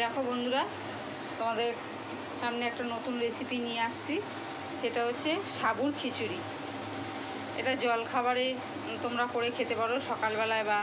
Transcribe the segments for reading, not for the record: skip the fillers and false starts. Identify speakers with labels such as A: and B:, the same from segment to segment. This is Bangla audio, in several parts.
A: দেখো বন্ধুরা, তোমাদের সামনে একটা নতুন রেসিপি নিয়ে আসছি। সেটা হচ্ছে সাবুর খিচুড়ি। এটা জলখাবারে তোমরা করে খেতে পারো, সকালবেলায় বা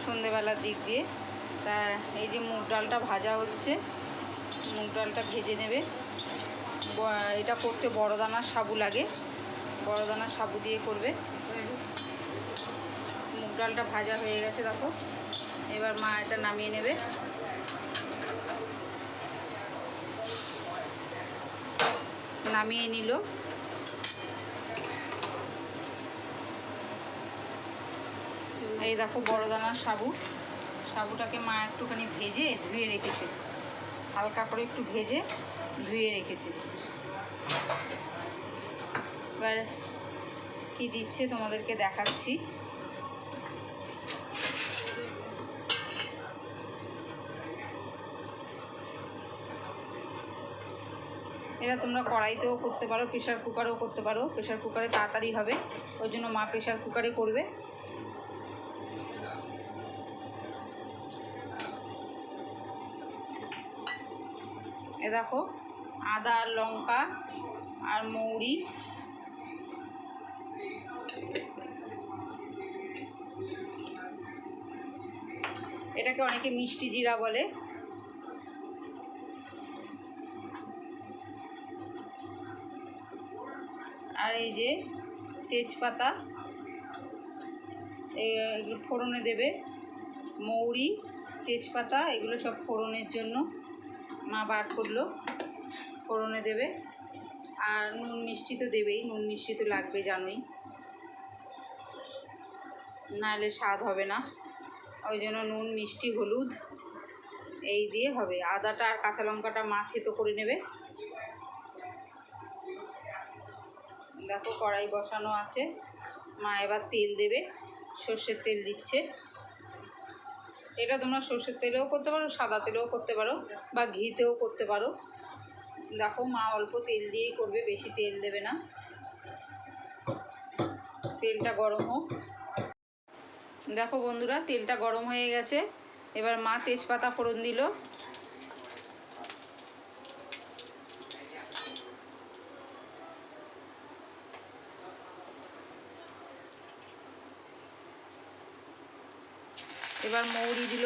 A: সন্ধেবেলার দিক দিয়ে। তা এই যে মুগ ডালটা ভাজা হচ্ছে, মুগ ডালটা ভেজে নেবে। এটা করতে বড় দানার সাবু লাগে, বড় দানার সাবু দিয়ে করবে। মুগ ডালটা ভাজা হয়ে গেছে দেখো। এবার মা এটা নামিয়ে নেবে। নামিয়ে নিল। এই দেখো বড় দানার সাবু। সাবুটাকে মা একটুখানি ভেজে ধুয়ে রেখেছে, হালকা করে একটু ভেজে ধুয়ে রেখেছে। এবার কি দিচ্ছে তোমাদেরকে দেখাচ্ছি। এটা তোমরা কড়াইতেও করতে পারো, প্রেশার কুকারেও করতে পারো। প্রেশার কুকারে তাড়াতাড়ি হবে, ওই জন্য মা প্রেশার কুকারে করবে। এ দেখো আদা আর লঙ্কা আর মৌরি, এটাকে অনেকে মিষ্টি জিরা বলে। আর এই যে তেজপাতা, এগুলো ফোড়নে দেবে। মৌরি, তেজপাতা, এগুলো সব ফোড়নের জন্য মা বার করলো, ফোড়নে দেবে। আর নুন মিষ্টি তো দেবেই, নুন মিষ্টি তো লাগবে জানোই, নাহলে স্বাদ হবে না। ওই জন্য নুন মিষ্টি হলুদ এই দিয়ে হবে। আদাটা আর কাঁচা লঙ্কাটা মা থেতো করে নেবে। দেখো কড়াই বসানো আছে, মা এবার তেল দেবে। সর্ষের তেল দিচ্ছে। এটা তোমরা সর্ষের তেলেও করতে পারো, সাদা তেলেও করতে পারো, বা ঘিতেও করতে পারো। দেখো মা অল্প তেল দিয়েই করবে, বেশি তেল দেবে না। তেলটা গরম হোক। দেখো বন্ধুরা, তেলটা গরম হয়ে গেছে। এবার মা তেজপাতা ফোড়ন দিল। এবার মৌরি দিল,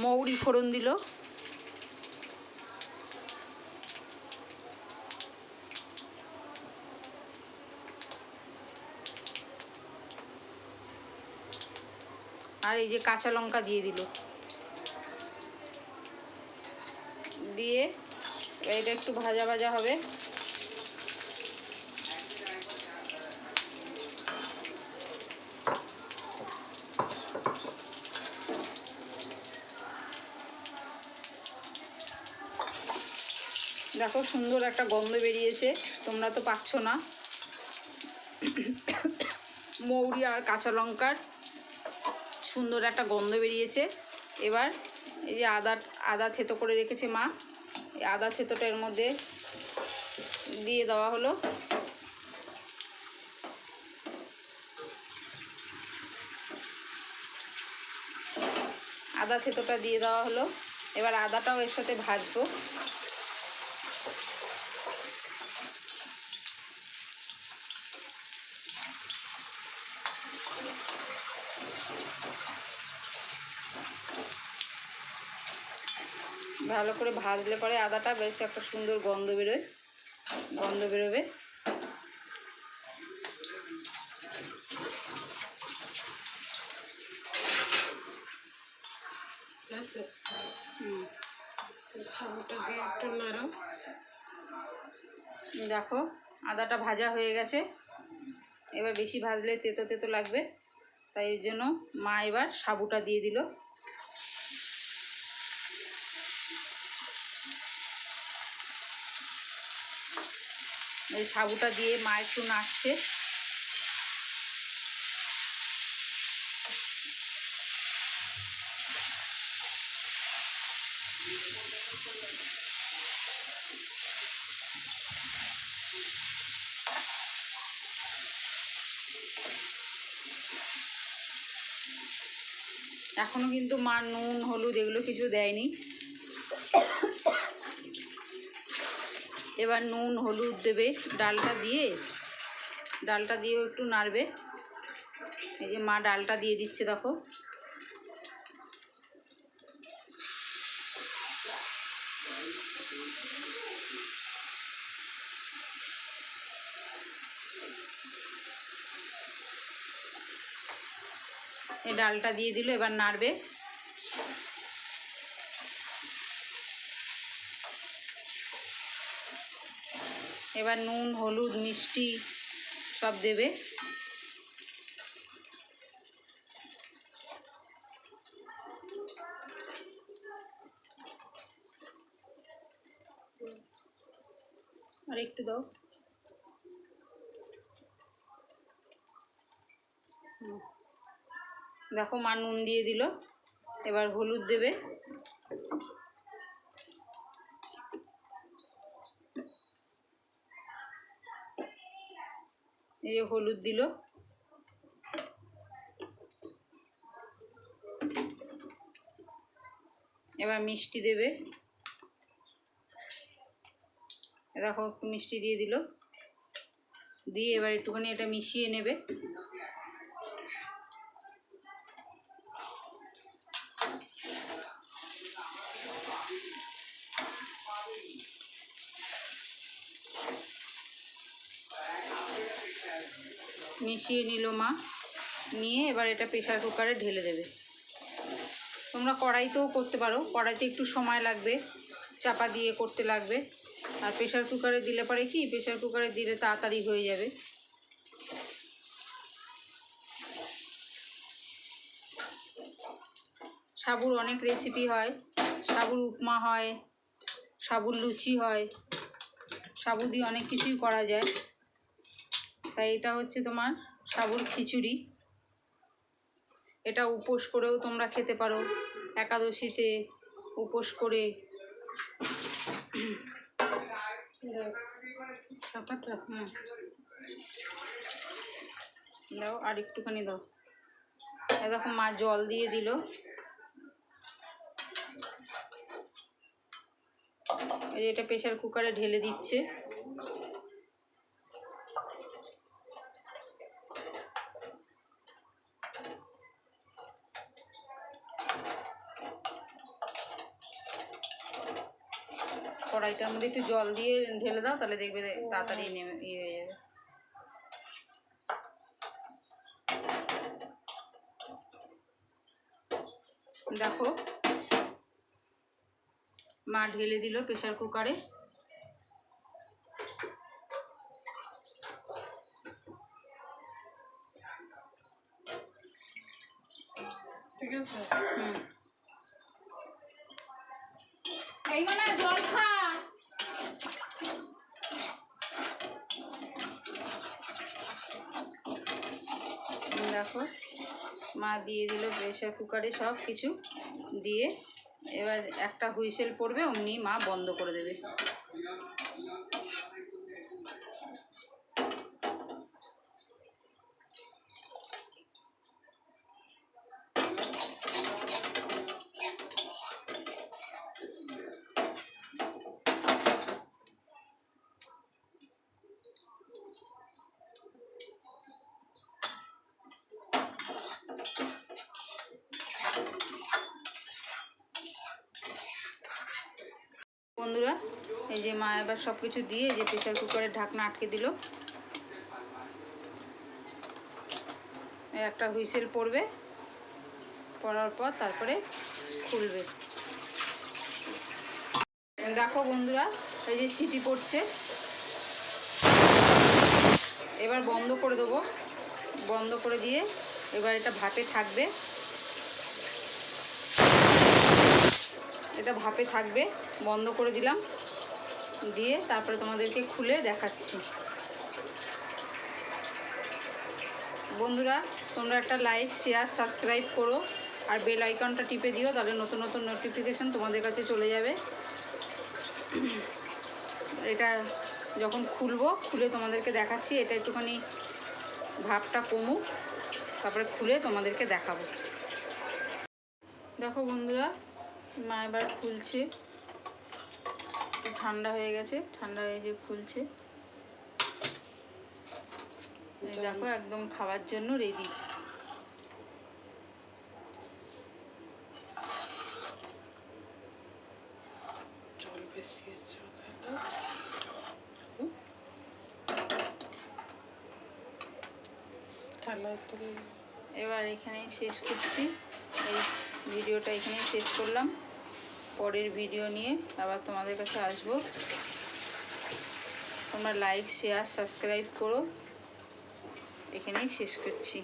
A: মৌরি ফোড়ন দিল। আর এই যে কাঁচা লঙ্কা দিয়ে দিল। দিয়ে এটা একটু ভাজা ভাজা হবে। দেখো সুন্দর একটা গন্ধ বেরিয়েছে, তোমরা তো পাচ্ছ না। মৌরি আর কাঁচা লঙ্কার সুন্দর একটা গন্ধ বেরিয়েছে। এবার এই যে আদা থেতো করে রেখেছে মা, এই আদা থেতোটা এর মধ্যে দিয়ে দেওয়া হলো। আদা থেতোটা দিয়ে দেওয়া হলো। এবার আদাটাও এর সাথে ভাজবো। ভালো করে ভাজলে পরে আদাটা বেশ একটা সুন্দর গন্ধ বেরোয়, গন্ধ বেরোবে। দেখো আদাটা ভাজা হয়ে গেছে। এবার বেশি ভাজলে তেতো তেতো লাগবে, তাই এর জন্য মা এবার সাবুটা দিয়ে দিল। এই সাবুটা দিয়ে মা একটু নাড়ছে। এখনও কিন্তু মা নুন হলুদ এগুলো কিছু দেয়নি। এবার নুন হলুদ দেবে, ডালটা দিয়েও একটু নাড়বে। এই যে মা ডালটা দিয়ে দিচ্ছে, দেখো। এই ডালটা দিয়ে দিল, এবার নাড়বে। এবার নুন হলুদ মিষ্টি সব দেবে। আর একটু দাও। দেখো মা নুন দিয়ে দিল, এবার হলুদ দেবে। এই যে হলুদ দিল। এবার মিষ্টি দেবে। দেখো মিষ্টি দিয়ে দিল, দিয়ে এবার একটুখানি এটা মিশিয়ে নেবে। মিশিয়ে নিল মা, নিয়ে এবার এটা প্রেসার কুকারে ঢেলে দেবে। তোমরা কড়াইতেও করতে পারো, কড়াইতে একটু সময় লাগবে, চাপা দিয়ে করতে লাগবে। আর প্রেসার কুকারে দিলে পরে কি, প্রেসার কুকারে দিলে তাড়াতাড়ি হয়ে যাবে। সাবুর অনেক রেসিপি হয়, সাবুর উপমা হয়, সাবুর লুচি হয়, সাবু দিয়ে অনেক কিছুই করা যায়। তাই এটা হচ্ছে তোমার সাবুর খিচুড়ি। এটা উপোস করেও তোমরা খেতে পারো, একাদশীতে উপোস করে। দাও আর একটুখানি দাও। দেখো মা জল দিয়ে দিল। এটা প্রেসার কুকারে ঢেলে দিচ্ছে। কড়াইটার মধ্যে একটু জল দিয়ে ঢেলে দাও, তাহলে দেখবে তাড়াতাড়ি নেমে হয়ে যাবে। দেখো মা ঢেলে দিল প্রেসার কুকারে। ঠিক আছে, এই মানে জল খা। দেখো মা দিয়ে দিল প্রেসার কুকারে সব কিছু দিয়ে। এবার একটা হুইসেল পড়বে, অমনি মা বন্ধ করে দেবে। বন্ধুরা, এই যে মা এবার সব কিছু দিয়ে এই যে প্রেসার কুকারের ঢাকনা আটকে দিল। একটা হুইসেল পড়বে, পড়ার পর তারপরে খুলবে। দেখো বন্ধুরা, এই যে সিটি পড়ছে। এবার বন্ধ করে দেবো। বন্ধ করে দিয়ে এবার এটা ভাপে থাকবে। এটা ভাপে থাকবে, বন্ধ করে দিলাম। দিয়ে তারপরে তোমাদেরকে খুলে দেখাচ্ছি। বন্ধুরা, তোমরা একটা লাইক শেয়ার সাবস্ক্রাইব করো, আর বেল আইকনটা টিপে দিও, তাহলে নতুন নতুন নোটিফিকেশান তোমাদের কাছে চলে যাবে। এটা যখন খুলে তোমাদেরকে দেখাচ্ছি। এটা একটুখানি ভাপটা কমুক, তারপরে খুলে তোমাদেরকে দেখাবো। দেখো বন্ধুরা, মা এবার খুলছে, একটু ঠান্ডা হয়ে গেছে, ঠান্ডা হয়ে যে খুলছে। দেখো একদম খাওয়ার জন্য রেডি।
B: জল বেশি আছে
A: এবার এখানেই শেষ করছি, এই ভিডিওটা এখানেই শেষ করলাম। পরের ভিডিও নিয়ে আবার তোমাদের কাছে আসবো। তোমরা লাইক, শেয়ার, সাবস্ক্রাইব করো। এখানেই শেষ করছি।